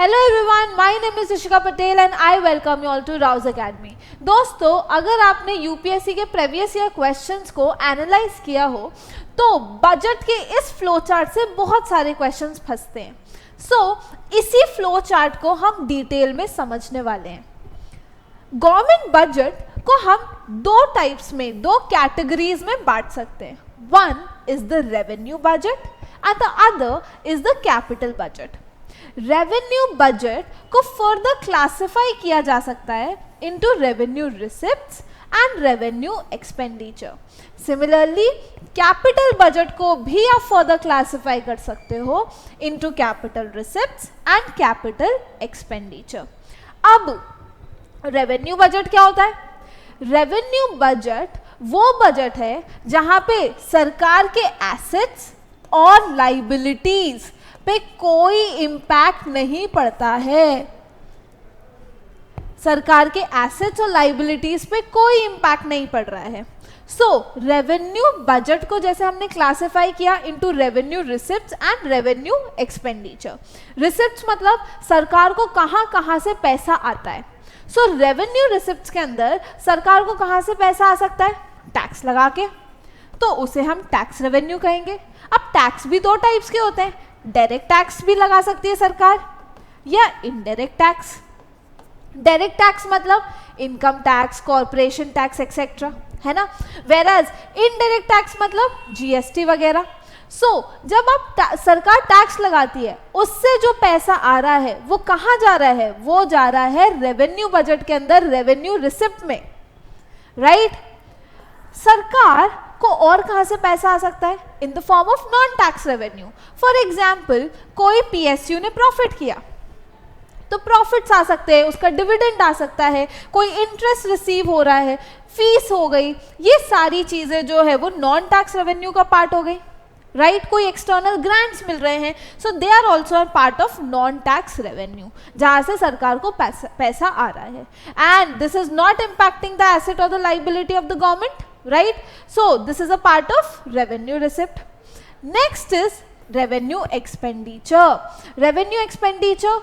Hello everyone, my name is Rishika Patel and I welcome you all to Rauz Academy. दोस्तों, अगर आपने UPSC के previous year questions को analyse किया हो तो बजट के इस फ्लो चार्ट से बहुत सारे क्वेश्चंस फंसते हैं। इसी फ्लो चार्ट को हम डिटेल में समझने वाले हैं। गवर्नमेंट बजट को हम दो टाइप्स में, दो कैटेगरीज में बांट सकते हैं। One is the revenue budget and the other is the capital budget. Revenue budget को फर्दर क्लासिफाई किया जा सकता है into revenue receipts and revenue expenditure. Similarly capital budget को भी आप फर्दर क्लासिफाई कर सकते हो into capital receipts and capital expenditure. अब रेवेन्यू बजट क्या होता है? रेवेन्यू बजट वो बजट है जहां पे सरकार के एसेट्स और लाइबिलिटीज पे कोई इम्पैक्ट नहीं पड़ता है। सरकार के एसेट्स और लाइबिलिटीज पे कोई इम्पैक्ट नहीं पड़ रहा है। रेवेन्यू बजट को जैसे हमने क्लासिफाई किया into revenue receipts and revenue expenditure. Receipts मतलब सरकार को कहां कहां से पैसा आता है। रेवेन्यू रिसिप्ट्स के अंदर सरकार को कहां से पैसा आ सकता है? टैक्स लगा के, तो उसे हम टैक्स रेवेन्यू कहेंगे। अब टैक्स भी दो टाइप्स के होते हैं, डायरेक्ट टैक्स भी लगा सकती है सरकार या इनडायरेक्ट टैक्स। डायरेक्ट टैक्स मतलब income tax, corporation tax etcetera, है ना। वेराज इनडायरेक्ट टैक्स मतलब जीएसटी वगैरह। जब आप सरकार टैक्स लगाती है, उससे जो पैसा आ रहा है वो कहाँ जा रहा है? वो जा रहा है रेवेन्यू बजट के अंदर, रेवेन्यू रिसिप्ट में, राइट। सरकार को और कहां से पैसा आ सकता है? In the form of non tax revenue. For example, कोई पीएसयू ने प्रॉफिट किया तो प्रॉफिट्स आ सकते हैं, उसका डिविडेंड आ सकता है, कोई इंटरेस्ट रिसीव हो रहा है, फीस हो गई, ये सारी चीजें जो है वो नॉन टैक्स रेवेन्यू का पार्ट हो गई, राइट। कोई एक्सटर्नल ग्रांट्स मिल रहे हैं, so they are also a part of non tax revenue, जहां से सरकार को पैसा आ रहा है। And this is not impacting the asset और the liability of the government, right? This is a part of revenue receipt. Next is revenue expenditure. Revenue expenditure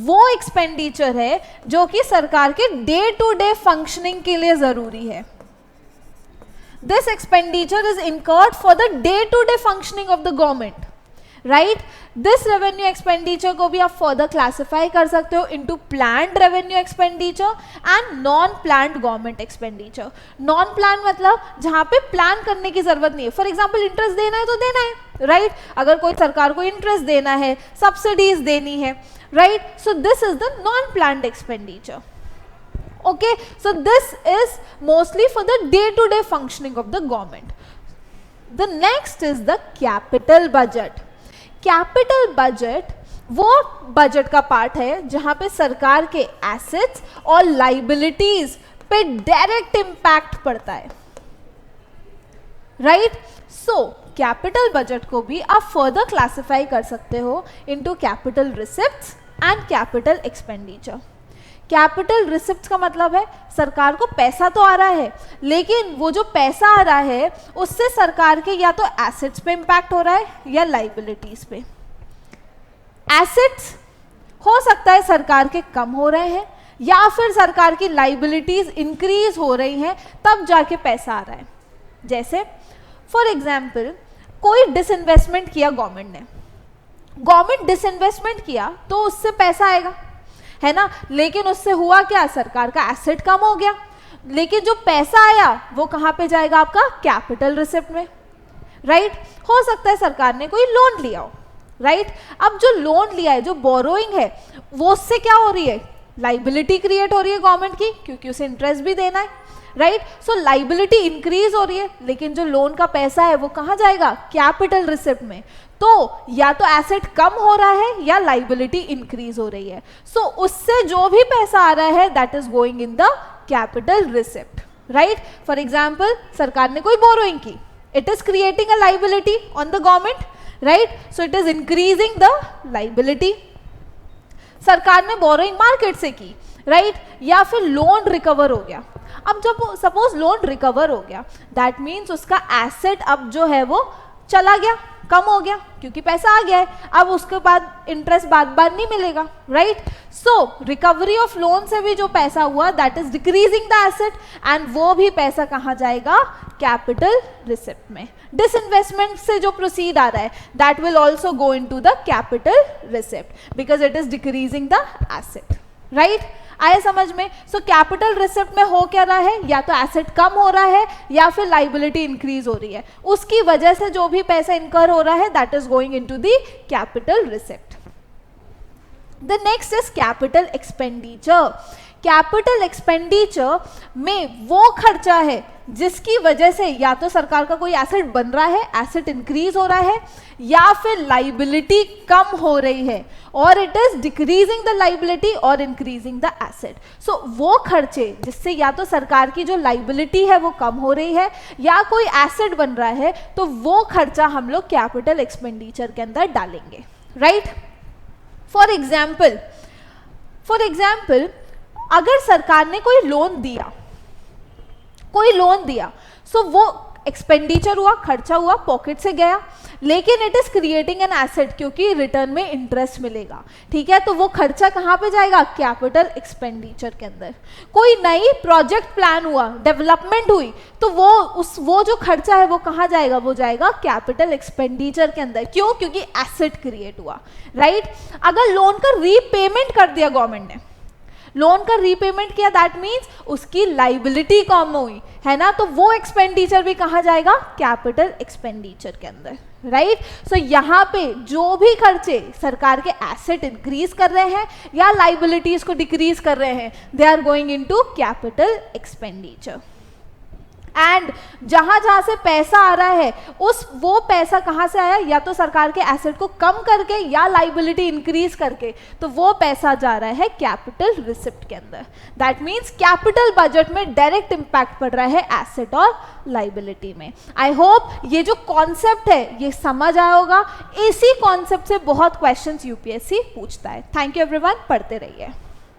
वो expenditure है जो कि सरकार के day to day functioning के लिए जरूरी है। This expenditure is incurred for the day to day functioning of the government, right? This revenue expenditure को भी आप further classify कर सकते हो into planned revenue expenditure and non-planned government expenditure. Non-planned मतलब जहाँ पे प्लान करने की जरूरत नहीं है। फॉर एग्जाम्पल, इंटरेस्ट देना है तो देना है, राइट। अगर कोई सरकार को इंटरेस्ट देना है, सब्सिडीज देनी है, right. So this is the non-planned expenditure. Okay, so this is mostly for the day-to-day functioning of the government. The next is the capital budget. Capital budget वो बजट का पार्ट है जहां पे सरकार के एसेट्स और लाइबिलिटीज पे direct impact पड़ता है, राइट। कैपिटल बजट को भी आप फर्दर क्लासिफाई कर सकते हो into capital receipts and capital expenditure. Capital receipt का मतलब है सरकार को पैसा तो आ रहा है, लेकिन वो जो पैसा आ रहा है उससे सरकार के या तो एसेट्स पे इंपैक्ट हो रहा है या लाइबिलिटीज पे। एसेट्स हो सकता है सरकार के कम हो रहे हैं या फिर सरकार की लाइबिलिटीज इंक्रीज हो रही हैं, तब जाके पैसा आ रहा है। जैसे फॉर एग्जाम्पल, कोई डिसइन्वेस्टमेंट किया गवर्नमेंट ने, गवर्नमेंट डिसइन्वेस्टमेंट किया तो उससे पैसा आएगा, है ना। लेकिन उससे हुआ क्या? सरकार का एसेट कम हो गया, लेकिन जो पैसा आया वो कहां पे जाएगा? आपका कैपिटल रिसिप्ट में, राइट। हो सकता है सरकार ने कोई लोन लिया हो, राइट। अब जो लोन लिया है, जो बोरोइंग है, वो उससे क्या हो रही है? लाइबिलिटी क्रिएट हो रही है गवर्नमेंट की, क्योंकि उसे इंटरेस्ट भी देना है, राइट। लाइबिलिटी इंक्रीज हो रही है, लेकिन जो लोन का पैसा है वो कहां जाएगा? कैपिटल रिसिप्ट में। तो या तो एसेट कम हो रहा है या लाइबिलिटी इंक्रीज हो रही है। उससे जो भी पैसा आ रहा है that is going in the capital receipt, right. For example, सरकार ने कोई बोरोइंग की, it is creating a liability on the government, right. So it is increasing the liability. सरकार ने बोरोइंग मार्केट से की, राइट, या फिर लोन रिकवर हो गया। अब जब सपोज लोन रिकवर हो गया, दैट मीन्स उसका एसेट अब जो है वो चला गया, कम हो गया क्योंकि पैसा आ गया है, अब उसके बाद इंटरेस्ट बार बार नहीं मिलेगा, right. So recovery of loan से भी जो पैसा हुआ that is decreasing the asset, and वो भी पैसा कहाँ जाएगा, कैपिटल रिसिप्ट में। डिसइन्वेस्टमेंट से जो प्रोसीड आ रहा है that will also go into the capital receipt because it is decreasing the asset, right. आए समझ में। सो कैपिटल रिसिप्ट में हो क्या रहा है, या तो एसेट कम हो रहा है या फिर लाइबिलिटी इंक्रीज हो रही है, उसकी वजह से जो भी पैसा इनकर हो रहा है that is going into the capital receipt. The next is capital expenditure. Capital expenditure में वो खर्चा है जिसकी वजह से या तो सरकार का कोई एसेट बन रहा है, एसेट इंक्रीज हो रहा है, या फिर लाइबिलिटी कम हो रही है, और it is decreasing the liability और इंक्रीजिंग द एसेट। सो वो खर्चे जिससे या तो सरकार की जो लाइबिलिटी है वो कम हो रही है या कोई एसेट बन रहा है, तो वो खर्चा हम लोग कैपिटल एक्सपेंडिचर के अंदर डालेंगे, राइट। फॉर एग्जाम्पल अगर सरकार ने कोई लोन दिया, सो वो एक्सपेंडिचर हुआ, खर्चा हुआ, पॉकेट से गया, लेकिन it is creating an asset क्योंकि रिटर्न में इंटरेस्ट मिलेगा, ठीक है। तो वो खर्चा कहाँ पे जाएगा, कैपिटल एक्सपेंडिचर के अंदर। कोई नई प्रोजेक्ट प्लान हुआ, डेवलपमेंट हुई, तो वो जो खर्चा है वो कहाँ जाएगा, वो जाएगा कैपिटल एक्सपेंडिचर के अंदर। क्यों, क्योंकि एसेट क्रिएट हुआ, राइट। अगर लोन का रीपेमेंट कर दिया गवर्नमेंट ने, लोन का रीपेमेंट किया, दैट मीन्स उसकी लाइबिलिटी कम हुई है ना, तो वो एक्सपेंडिचर भी कहाँ जाएगा, कैपिटल एक्सपेंडिचर के अंदर, राइट। सो यहाँ पे जो भी खर्चे सरकार के एसेट इंक्रीज कर रहे हैं या लाइबिलिटीज को डिक्रीज कर रहे हैं, they are going into capital expenditure. And जहां जहां से पैसा आ रहा है वो पैसा कहां से आया, या तो सरकार के एसेट को कम करके या लाइबिलिटी इंक्रीज करके, तो वो पैसा जा रहा है कैपिटल रिसिप्ट के अंदर। दैट मींस कैपिटल बजट में डायरेक्ट इंपैक्ट पड़ रहा है एसेट और लाइबिलिटी में। आई होप ये जो कॉन्सेप्ट है ये समझ आया होगा। इसी कॉन्सेप्ट से बहुत क्वेश्चंस यूपीएससी पूछता है। थैंक यू एवरीवन, पढ़ते रहिए।